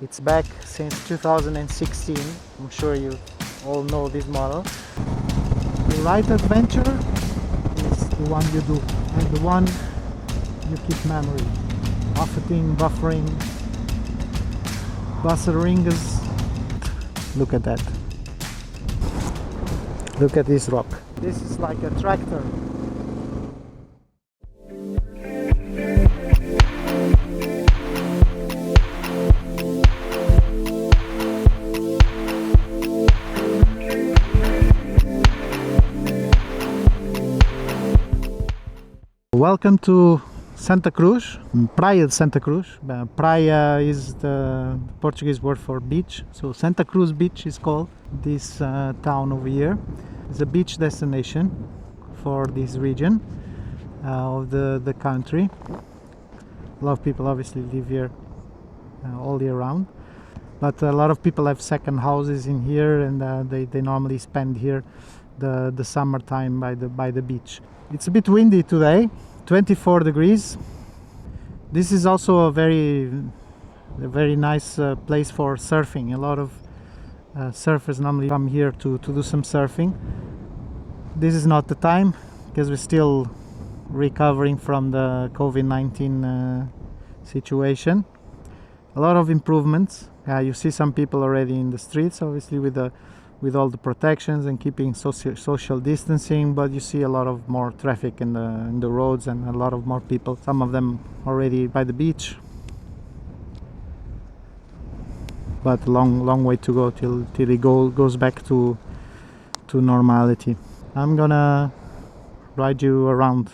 It's back since 2016. I'm sure you all know this model. The right adventure is the one you do, and the one you keep memory. Offsetting, buffering, rings. Look at that. Look at this rock. This is like a tractor. Welcome to Santa Cruz, Praia de Santa Cruz. Praia is the Portuguese word for beach, so Santa Cruz Beach is called this town over here. It's a beach destination for this region of the country. A lot of people obviously live here all year round, but a lot of people have second houses in here, and they normally spend here the summertime by the beach. It's a bit windy today, 24 degrees. This is also a very nice place for surfing. A lot of surfers normally come here to do some surfing. This is not the time because we're still recovering from the COVID-19 situation. A lot of improvements. You see some people already in the streets, obviously with all the protections and keeping social distancing, but you see a lot of more traffic in the roads and a lot of more people, some of them already by the beach, but long way to go till it goes back to normality. I'm gonna ride you around.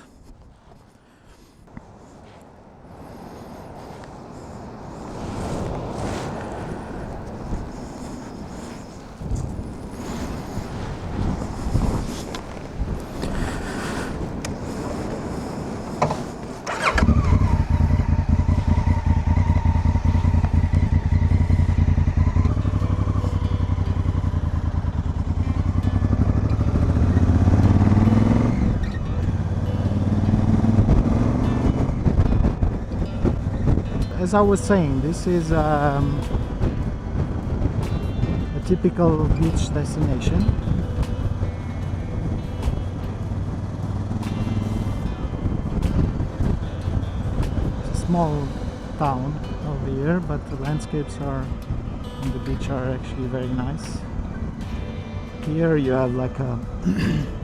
As I was saying, this is a typical beach destination. It's a small town over here, but the landscapes on the beach are actually very nice. Here you have like a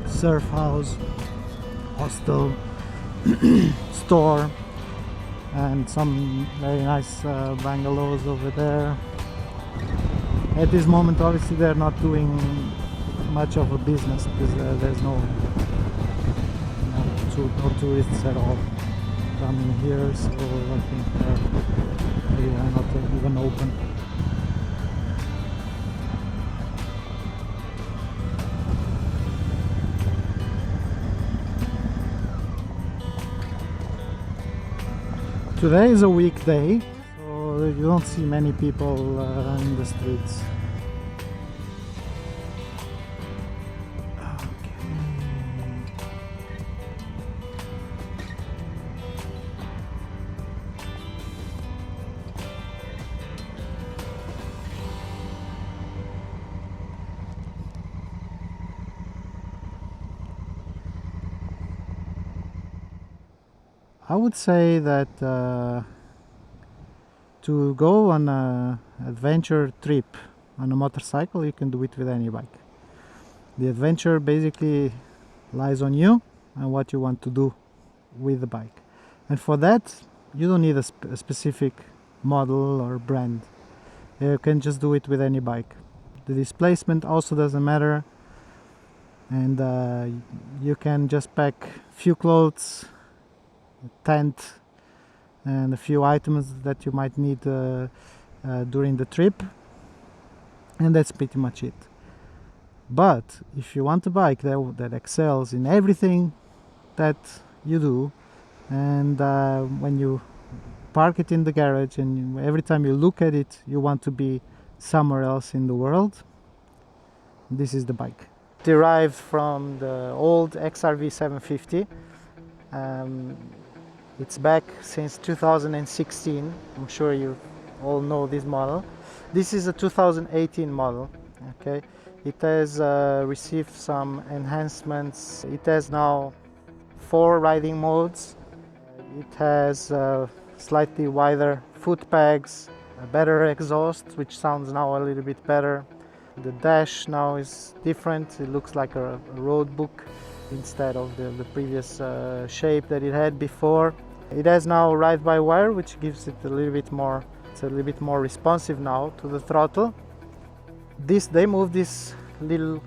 surf house, hostel, store, and some very nice bungalows over there. At this moment obviously they're not doing much of a business because there's no tourists at all coming here, so I think they are not even open. Today is a weekday, so you don't see many people in the streets. I would say that to go on an adventure trip on a motorcycle, you can do it with any bike. The adventure basically lies on you and what you want to do with the bike. And for that, you don't need a specific model or brand. You can just do it with any bike. The displacement also doesn't matter, and you can just pack a few clothes, a tent, and a few items that you might need during the trip, and that's pretty much it. But if you want a bike that excels in everything that you do, and when you park it in the garage and every time you look at it you want to be somewhere else in the world, this is the bike. Derived from the old XRV 750. It's back since 2016. I'm sure you all know this model. This is a 2018 model. Okay, it has received some enhancements. It has now 4 riding modes. It has slightly wider foot pegs, a better exhaust, which sounds now a little bit better. The dash now is different. It looks like a road book instead of the previous shape that it had before. It has now ride-by-wire, which gives it a little bit more. It's a little bit more responsive now to the throttle. They moved this little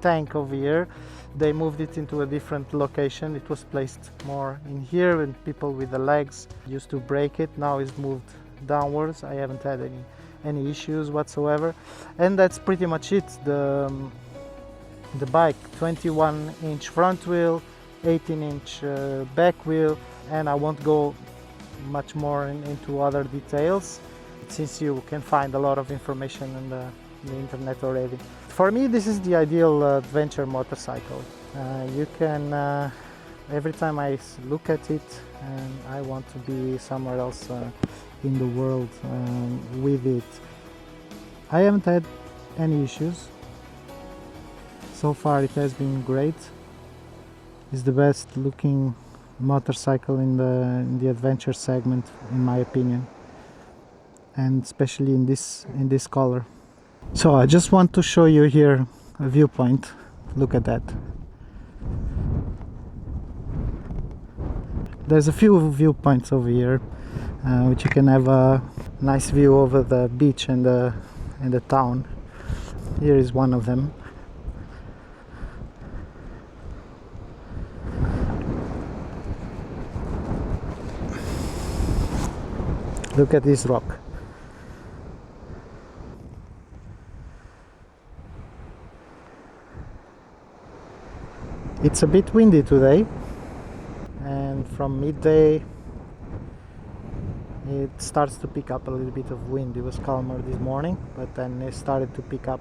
tank over here. They moved it into a different location. It was placed more in here, and people with the legs used to brake it. Now it's moved downwards. I haven't had any issues whatsoever, and that's pretty much it. The bike, 21-inch front wheel, 18-inch back wheel, and I won't go much more into other details since you can find a lot of information on the internet already. For me, this is the ideal adventure motorcycle. You can, every time I look at it, and I want to be somewhere else in the world with it. I haven't had any issues. So far it has been great. It's the best looking motorcycle in the adventure segment, in my opinion, and especially in this color. So I just want to show you here a viewpoint. Look at that. There's a few viewpoints over here, which you can have a nice view over the beach and the town. Here is one of them. Look at this rock. It's a bit windy today, and from midday it starts to pick up a little bit of wind. It was calmer this morning, but then it started to pick up.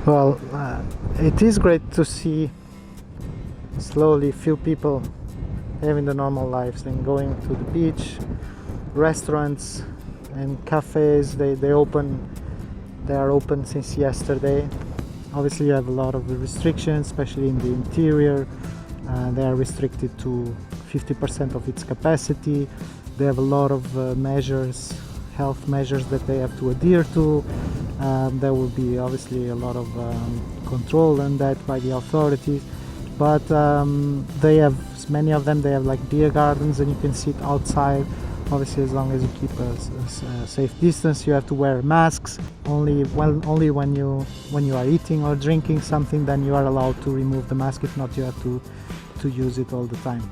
Well, it is great to see slowly few people having the normal lives and going to the beach. Restaurants and cafes, they are open since yesterday. Obviously you have a lot of the restrictions, especially in the interior. They are restricted to 50% of its capacity. They have a lot of measures, health measures that they have to adhere to. There will be obviously a lot of control on that by the authorities. But they have, many of them, they have like beer gardens, and you can sit outside. Obviously, as long as you keep a safe distance. You have to wear masks only when you are eating or drinking something. Then you are allowed to remove the mask. If not, you have to use it all the time.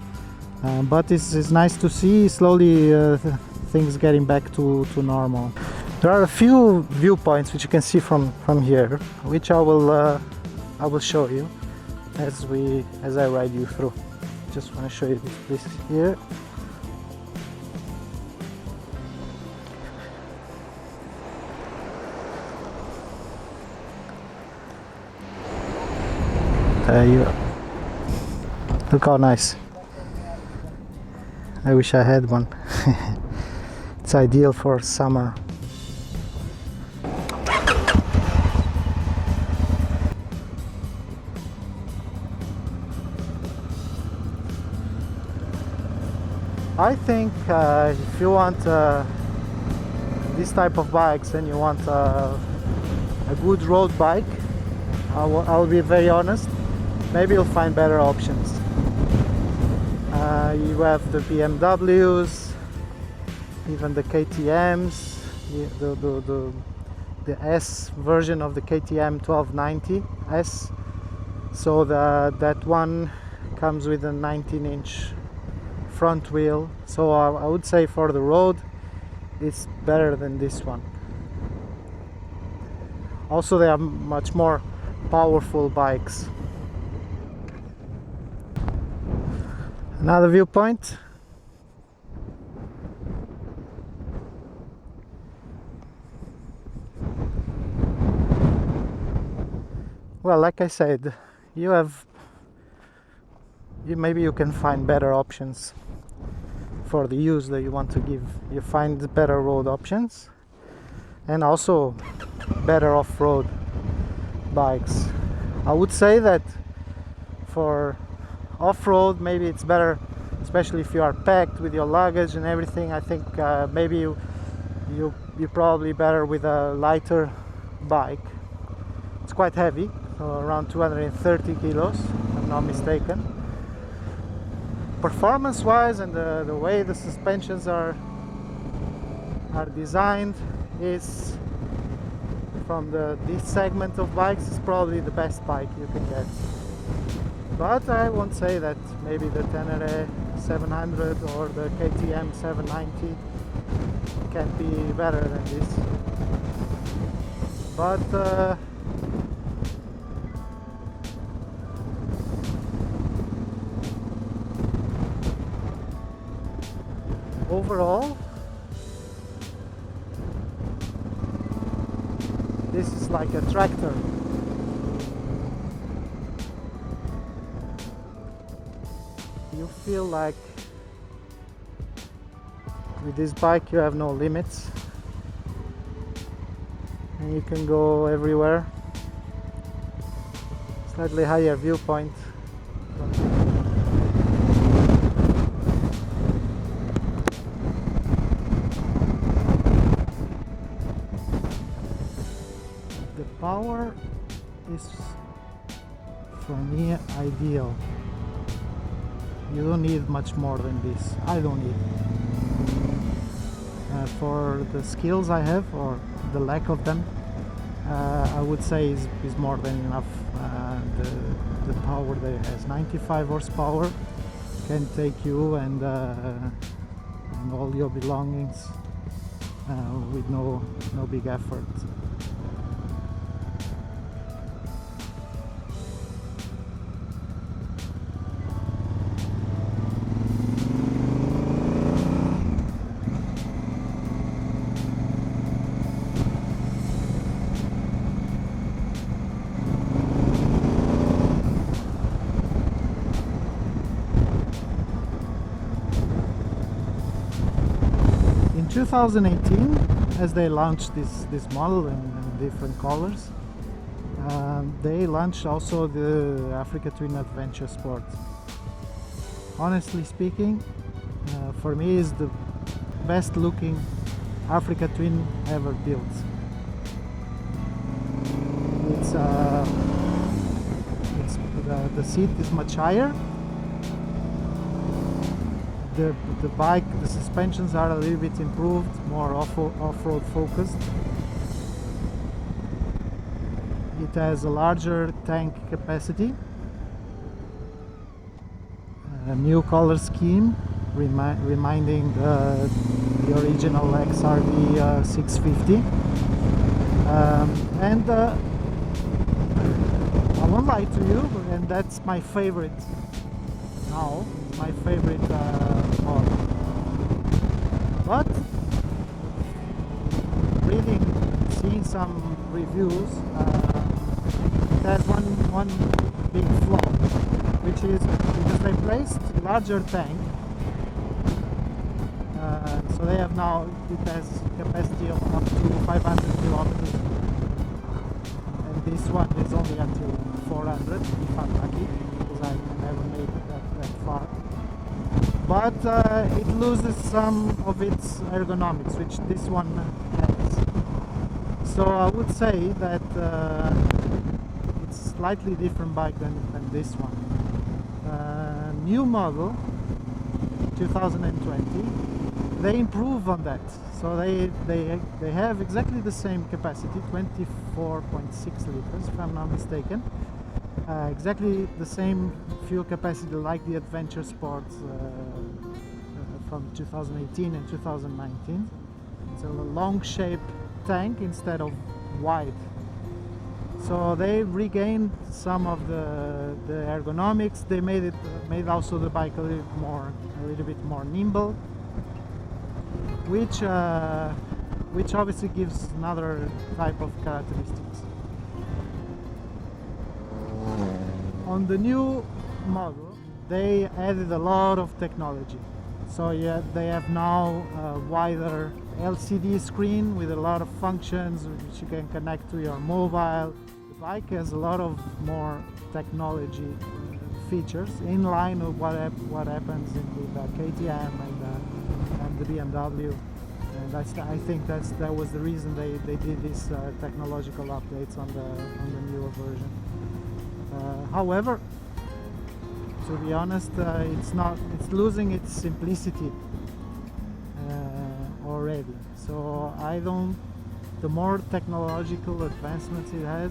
But it's nice to see slowly things getting back to normal. There are a few viewpoints which you can see from here, which I will show you as I ride you through. Just want to show you this here. Look how nice. I wish I had one. It's ideal for summer. I think if you want this type of bikes and you want a good road bike, I'll be very honest, maybe you'll find better options. You have the BMWs, even the KTMs, the S version of the KTM 1290 S. So that one comes with a 19-inch front wheel. So I would say for the road, it's better than this one. Also, they are much more powerful bikes. Another viewpoint. Well, like I said, you have maybe you can find better options for the use that you want to give. You find better road options and also better off-road bikes. I would say that for off-road maybe it's better, especially if you are packed with your luggage and everything. I think maybe you're probably better with a lighter bike. It's quite heavy, so around 230 kilos if I'm not mistaken. Performance wise and the way the suspensions are designed is, from this segment of bikes, is probably the best bike you can get. But I won't say that maybe the Tenere 700 or the KTM 790 can be better than this. But overall, this is like a tractor. You feel like with this bike you have no limits and you can go everywhere. Slightly higher viewpoint. The power is, for me, ideal. You don't need much more than this. I don't need. For the skills I have, or the lack of them, I would say is more than enough. The power that it has, 95 horsepower, can take you and all your belongings with no big effort. In 2018, as they launched this model in different colors, they launched also the Africa Twin Adventure Sport. Honestly speaking, for me is the best looking Africa Twin ever built. The seat is much higher. The bike, the suspensions are a little bit improved, more off-road focused. It has a larger tank capacity, a new color scheme reminding the original XRV 650, and I won't lie to you, and that's my favorite now. My favorite model. But seeing some reviews, it has one big flaw, which is because they placed a larger tank. So they have now, it has capacity of up to 500 kilometers, and this one is only until 400 if I'm lucky, because I never made it that far. But it loses some of its ergonomics, which this one has. So I would say that it's a slightly different bike than this one. New model 2020, they improve on that. So they have exactly the same capacity, 24.6 liters if I'm not mistaken. Exactly the same fuel capacity like the Adventure Sports from 2018 and 2019. It's a long shaped tank instead of wide. So they regained some of the ergonomics. They made also the bike a little bit more nimble, which obviously gives another type of characteristics. On the new model, they added a lot of technology. So yeah, they have now a wider LCD screen with a lot of functions which you can connect to your mobile. The bike has a lot of more technology features in line with what happens with the KTM and the BMW. And I think that was the reason they did these technological updates on the newer version. However, to be honest, it's losing its simplicity already. So the more technological advancements it has,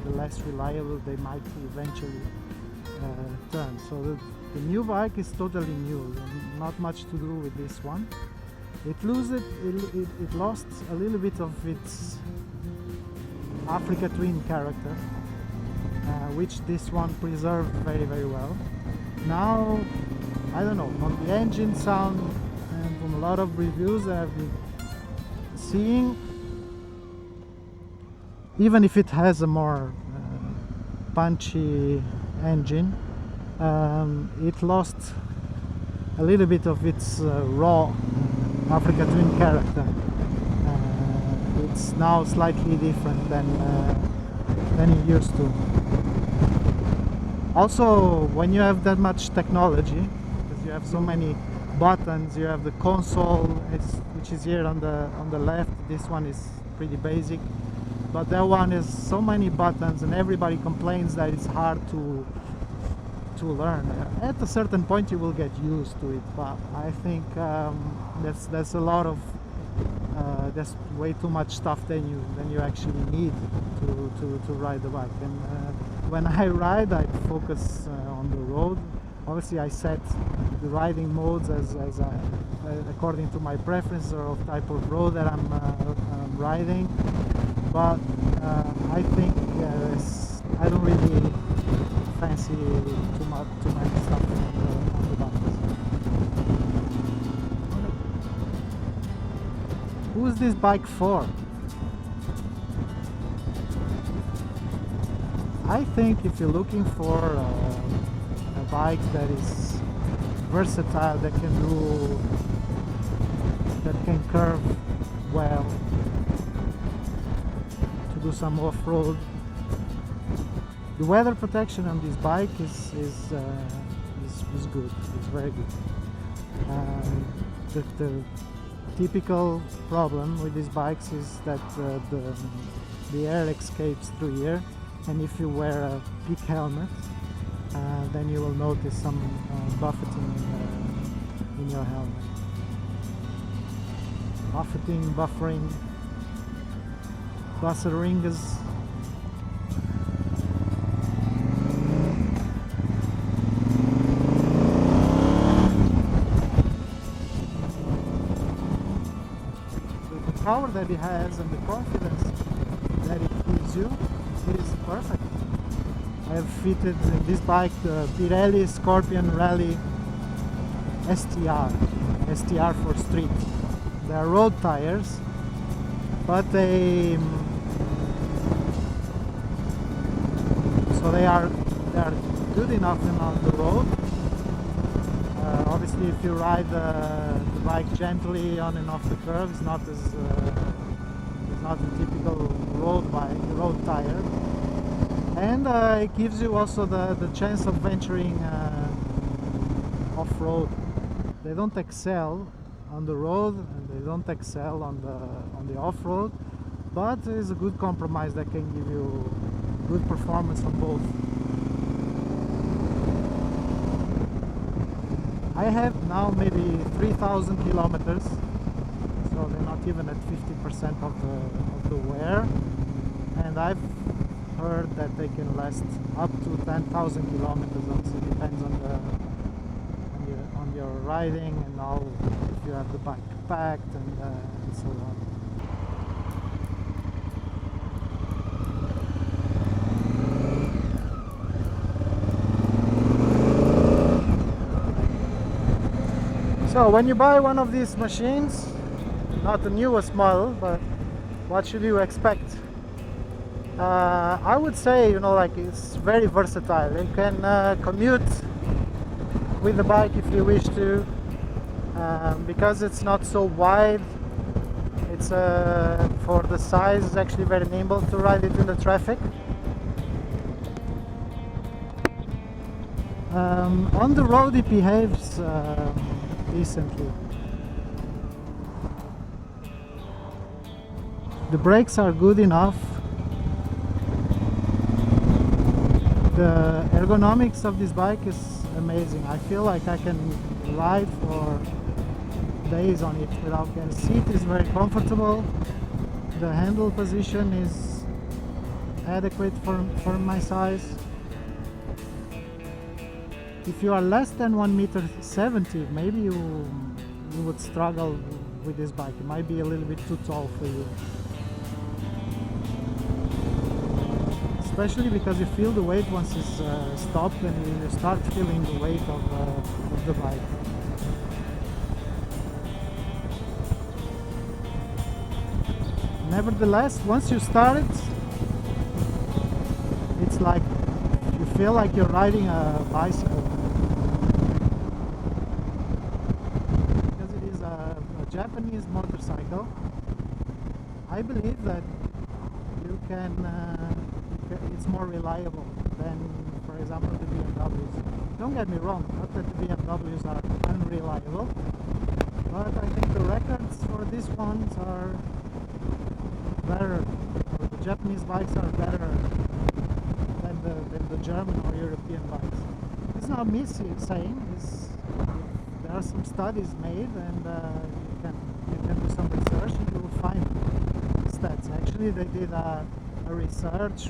the less reliable they might eventually turn. So the new bike is totally new, not much to do with this one. It lost a little bit of its Africa Twin character, which this one preserved very, very well. Now, I don't know, on the engine sound and from a lot of reviews I've been seeing, even if it has a more punchy engine, it lost a little bit of its raw Africa Twin character. It's now slightly different than it used to. Also, when you have that much technology, because you have so many buttons, you have the console, which is here on the left. This one is pretty basic, but that one has so many buttons, and everybody complains that it's hard to learn. At a certain point, you will get used to it, but I think that's a lot of there's way too much stuff than you actually need to ride the bike. And when I ride, I focus on the road. Obviously, I set the riding modes as according to my preference or of type of road that I'm riding. But I think I don't really fancy too many stuff on the buttons. Who's this bike for? I think if you're looking for a bike that is versatile, that can curve well, to do some off-road, the weather protection on this bike is good. It's very good. The typical problem with these bikes is that the air escapes through here, and if you wear a peak helmet, then you will notice some buffeting in your helmet. Buffeting, buffering, busseringas. The power that it has and the confidence that it gives you is perfect. I have fitted in this bike the Pirelli Scorpion Rally STR for street. They are road tires, but they are good enough on the road. Obviously, if you ride the bike gently on and off the curve, it's not a typical road tire, and it gives you also the chance of venturing off-road. They don't excel on the road and they don't excel on the off-road, but it's a good compromise that can give you good performance on both. I have now maybe 3,000 kilometers, so they're not even at 50% of the wear, and I've heard that they can last up to 10,000 kilometers. Also depends on your riding and how, if you have the bike packed and so on. So when you buy one of these machines, not the newest model, but what should you expect? I would say, like, it's very versatile. You can commute with the bike if you wish to, because it's not so wide. It's for the size, it's actually very nimble to ride it in the traffic. On the road it behaves decently. The brakes are good enough. The ergonomics of this bike is amazing. I feel like I can ride for days on it without getting. The seat is very comfortable. The handle position is adequate for my size. If you are less than 1.70 m, maybe you would struggle with this bike. It might be a little bit too tall for you. Especially because you feel the weight once it's stopped, and you start feeling the weight of the bike. Nevertheless, once you start it, it's like you feel like you're riding a bicycle. Because it is a Japanese motorcycle, I believe that you can it's more reliable than, for example, the BMWs. Don't get me wrong, not that the BMWs are unreliable, but I think the records for these ones are better, or the Japanese bikes are better than the German or European bikes. It's not me saying, there are some studies made, and you can do some research and you will find stats. Actually, they did a research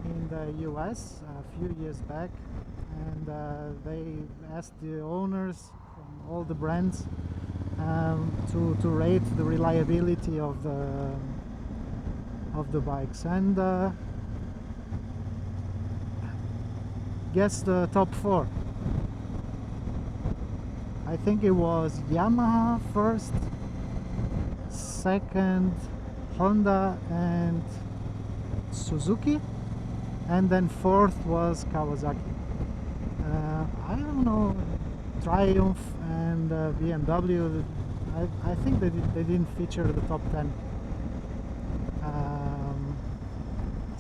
in the US a few years back, and they asked the owners from all the brands to rate the reliability of the bikes, and guess the top 4. I think it was Yamaha first, second Honda and Suzuki, and then fourth was Kawasaki. I don't know, Triumph and BMW, I think they didn't feature the top 10.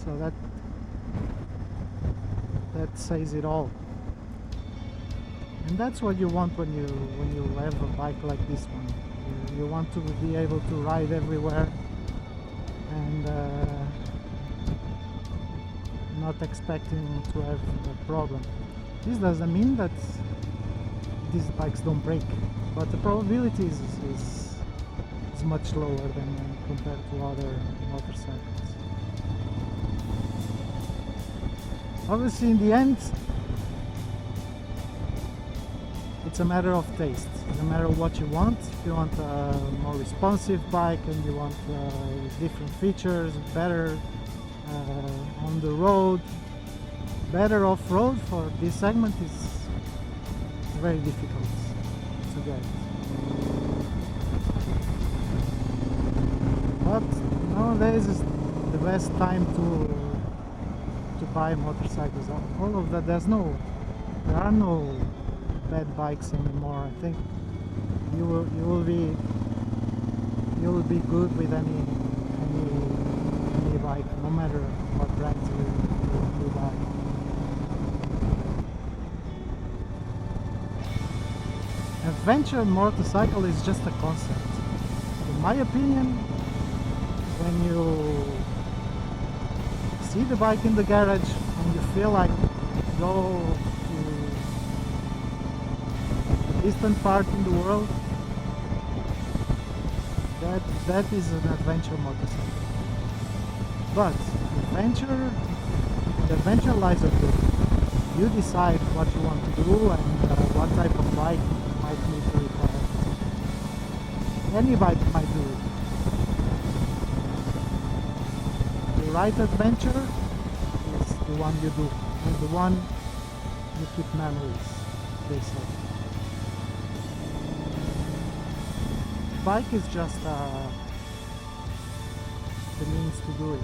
So that says it all. And that's what you want when you have a bike like this one. You want to be able to ride everywhere and not expecting to have a problem. This doesn't mean that these bikes don't break, but the probability is much lower than compared to other motorcycles. Obviously, in the end, it's a matter of taste. It's a matter of what you want. If you want a more responsive bike and you want different features, better on the road, better off-road, for this segment is very difficult to get. But nowadays is the best time to buy motorcycles. All of that, there are no bad bikes anymore. I think you will be good with any bike, no matter what brand you buy. Adventure motorcycle is just a concept. In my opinion, when you see the bike in the garage and you feel like go to a distant part in the world, that is an adventure motorcycle. But the adventure lies with you. You decide what you want to do and what type of bike might meet the requirements. Any bike might do it. The right adventure is the one you do, and the one you keep memories, they say. Bike is just the means to do it.